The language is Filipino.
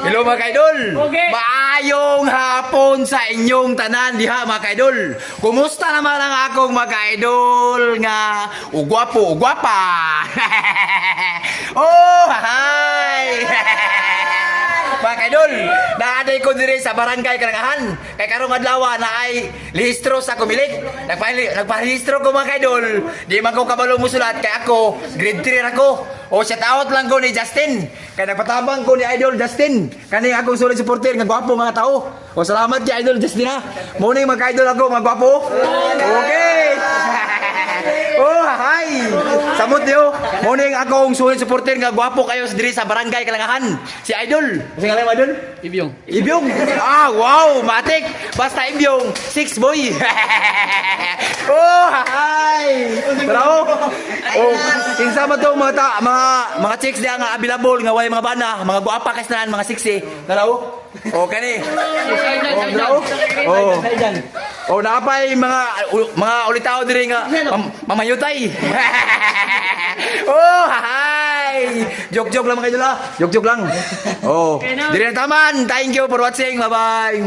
Hello mga kaidol. Okay. Maayong hapon sa inyong tanan diha mga kaidol. Kumusta naman ang akong mga kaidol nga ugwapo, ugwapa. Oh, hi. Mga kaidol, naaday ko diri sa barangay Karangahan. Kay karong adlaw na ay lihistro sa kumilik. Nagparehistro ko mga kaidol. Di man ko kabalo musulat kay ako grade 3 ako. O shout out lang ko ni Justin. Kay nagpatabang ko ni Idol Justin. Kani akong solid supporter nga gwapo mga tao. O salamat kay Idol Justin ha. Muna yung mga idol ako mga gwapo. Okay. Oh, hi! Samot niyo. Muna yung akong solid supporter nga gwapo kayo diri sa barangay Kalangahan. Si Idol. Kasi nga lang Idol? Ibyong. Ibyong. Ah, wow, matik. Basta Ibyong, 6 boy. Oh, hi. Taraw. Oh, kinsa ba to mga chicks diha nga available nga way mga bana, mga guwapa kas tanan, mga sexy. Taraw. Oh, kani. Oh, taraw. Oh. Oh, napay mga ulitaw diri nga mamayutay. Oh, hi. Joke lang mga idol ha. Joke lang. Oh, diri na taman. Thank you for watching. Bye-bye.